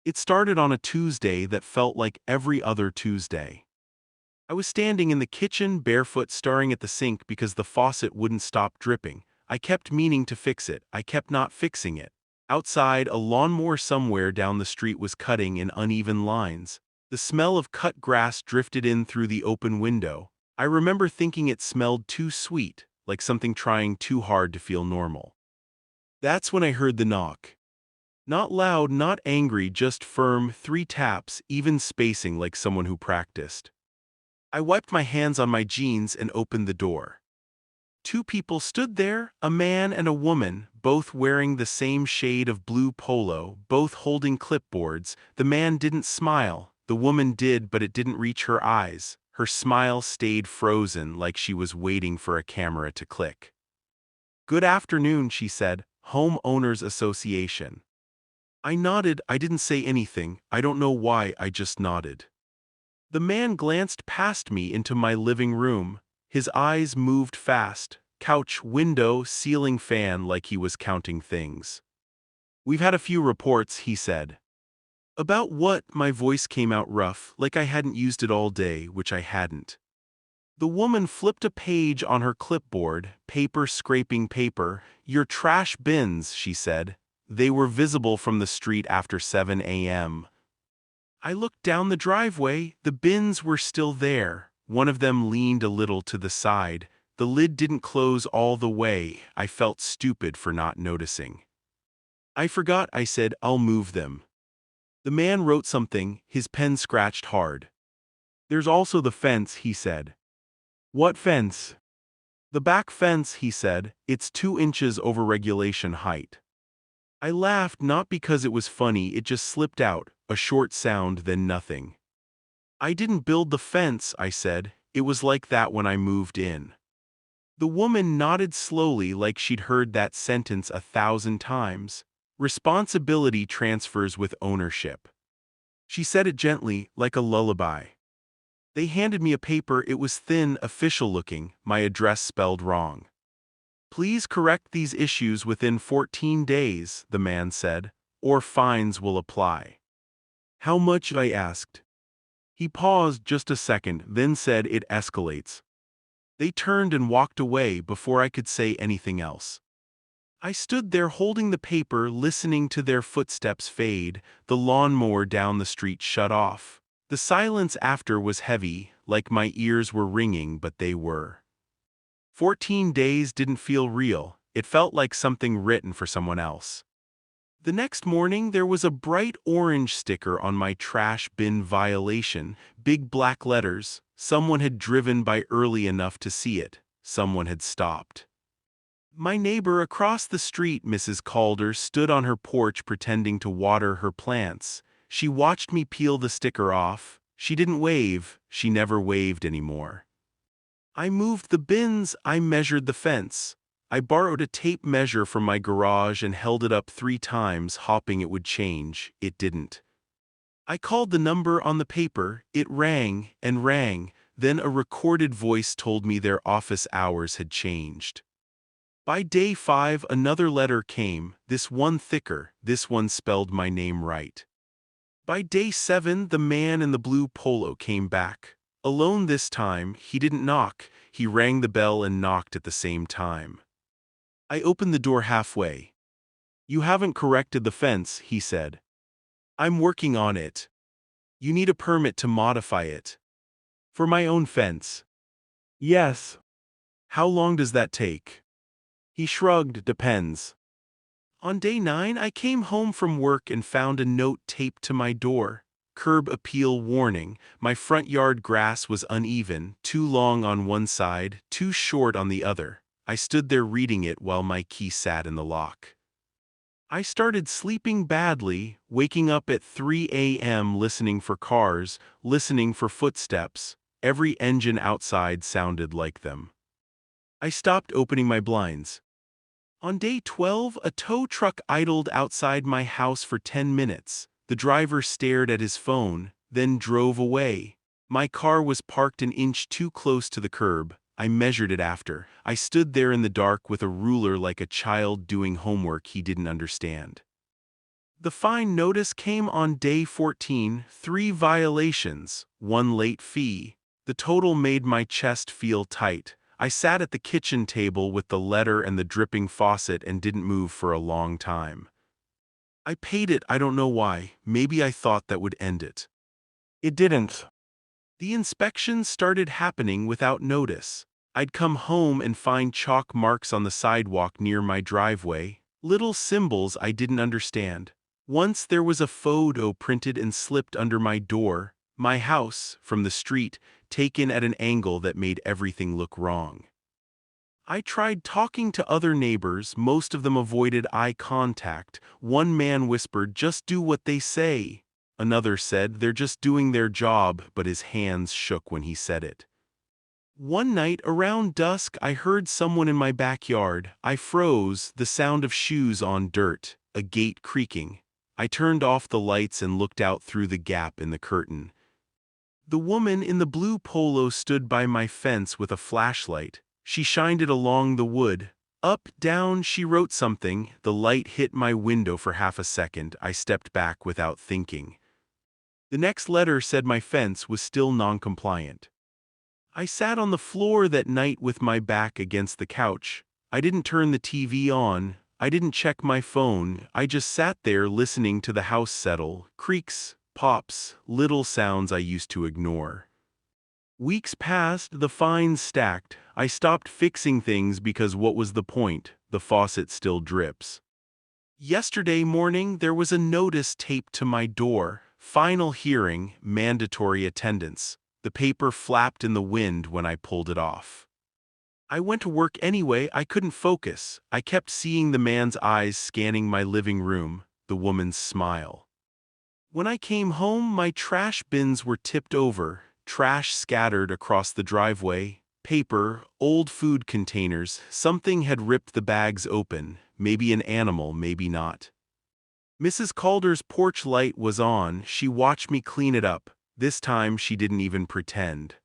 It started on a Tuesday that felt like every other Tuesday. I was standing in the kitchen barefoot staring at the sink because the faucet wouldn't stop dripping. I kept meaning to fix it. I kept not fixing it. Outside, a lawnmower somewhere down the street was cutting in uneven lines. The smell of cut grass drifted in through the open window. I remember thinking it smelled too sweet, like something trying too hard to feel normal. That's when I heard the knock. Not loud, not angry, just firm, 3 taps, even spacing like someone who practiced. I wiped my hands on my jeans and opened the door. 2 people stood there, a man and a woman, both wearing the same shade of blue polo, both holding clipboards. The man didn't smile, the woman did, but it didn't reach her eyes. Her smile stayed frozen like she was waiting for a camera to click. "Good afternoon," she said, "Homeowners Association." I nodded. I didn't say anything. I don't know why, I just nodded. The man glanced past me into my living room. His eyes moved fast. Couch, window, ceiling fan, like he was counting things. "We've had a few reports," he said. "About what?" My voice came out rough, like I hadn't used it all day, which I hadn't. The woman flipped a page on her clipboard, paper scraping paper. "Your trash bins," she said. "They were visible from the street after 7 a.m. I looked down the driveway. The bins were still there. One of them leaned a little to the side. The lid didn't close all the way. I felt stupid for not noticing. "I forgot," I said. "I'll move them." The man wrote something. His pen scratched hard. "There's also the fence," he said. "What fence?" "The back fence," he said. "It's 2 inches over regulation height." I laughed, not because it was funny, it just slipped out, a short sound, then nothing. "I didn't build the fence," I said. "It was like that when I moved in." The woman nodded slowly, like she'd heard that sentence 1,000 times. "Responsibility transfers with ownership." She said it gently, like a lullaby. They handed me a paper. It was thin, official-looking, my address spelled wrong. "Please correct these issues within 14 days, the man said, "or fines will apply." "How much?" I asked. He paused just a second, then said, "It escalates." They turned and walked away before I could say anything else. I stood there holding the paper, listening to their footsteps fade. The lawnmower down the street shut off. The silence after was heavy, like my ears were ringing, but they were. 14 days didn't feel real. It felt like something written for someone else. The next morning, there was a bright orange sticker on my trash bin violation, big black letters. Someone had driven by early enough to see it. Someone had stopped. My neighbor across the street, Mrs. Calder, stood on her porch pretending to water her plants. She watched me peel the sticker off. She didn't wave. She never waved anymore. I moved the bins. I measured the fence. I borrowed a tape measure from my garage and held it up 3 times, hoping it would change. It didn't. I called the number on the paper. It rang and rang. Then a recorded voice told me their office hours had changed. By day 5, another letter came, this one thicker, this one spelled my name right. By day 7, the man in the blue polo came back. Alone this time. He didn't knock. He rang the bell and knocked at the same time. I opened the door halfway. "You haven't corrected the fence," he said. "I'm working on it. You need a permit to modify it." "For my own fence?" "Yes." "How long does that take?" He shrugged. "Depends." On day 9, I came home from work and found a note taped to my door. "Curb appeal warning. My front yard grass was uneven, too long on one side, too short on the other." I stood there reading it while my key sat in the lock. I started sleeping badly, waking up at 3 a.m. listening for cars, listening for footsteps. Every engine outside sounded like them. I stopped opening my blinds. On day 12, a tow truck idled outside my house for 10 minutes. The driver stared at his phone, then drove away. My car was parked an inch too close to the curb. I measured it after. I stood there in the dark with a ruler like a child doing homework he didn't understand. The fine notice came on day 14, 3 violations, 1 late fee. The total made my chest feel tight. I sat at the kitchen table with the letter and the dripping faucet and didn't move for a long time. I paid it, I don't know why, maybe I thought that would end it. It didn't. The inspections started happening without notice. I'd come home and find chalk marks on the sidewalk near my driveway, little symbols I didn't understand. Once there was a photo printed and slipped under my door, my house, from the street, taken at an angle that made everything look wrong. I tried talking to other neighbors, most of them avoided eye contact. One man whispered, "Just do what they say." Another said, "They're just doing their job," but his hands shook when he said it. One night around dusk, I heard someone in my backyard. I froze, the sound of shoes on dirt, a gate creaking. I turned off the lights and looked out through the gap in the curtain. The woman in the blue polo stood by my fence with a flashlight. She shined it along the wood. Up, down, she wrote something. The light hit my window for half a second. I stepped back without thinking. The next letter said my fence was still non-compliant. I sat on the floor that night with my back against the couch. I didn't turn the TV on. I didn't check my phone. I just sat there listening to the house settle. Creaks, pops, little sounds I used to ignore. Weeks passed, the fines stacked. I stopped fixing things because what was the point? The faucet still drips. Yesterday morning, there was a notice taped to my door. Final hearing, mandatory attendance. The paper flapped in the wind when I pulled it off. I went to work anyway. I couldn't focus. I kept seeing the man's eyes scanning my living room, the woman's smile. When I came home, my trash bins were tipped over, trash scattered across the driveway, paper, old food containers. Something had ripped the bags open, maybe an animal, maybe not. Mrs. Calder's porch light was on. She watched me clean it up. This time she didn't even pretend.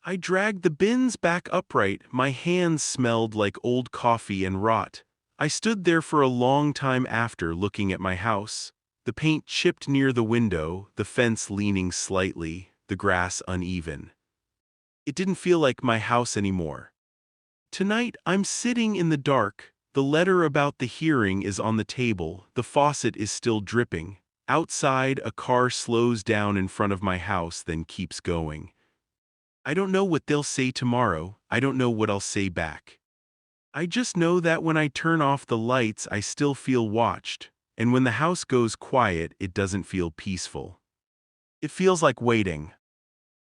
I dragged the bins back upright. My hands smelled like old coffee and rot. I stood there for a long time after, looking at my house. The paint chipped near the window, the fence leaning slightly, the grass uneven. It didn't feel like my house anymore. Tonight, I'm sitting in the dark. The letter about the hearing is on the table. The faucet is still dripping. Outside, a car slows down in front of my house, then keeps going. I don't know what they'll say tomorrow. I don't know what I'll say back. I just know that when I turn off the lights, I still feel watched. And when the house goes quiet, it doesn't feel peaceful. It feels like waiting.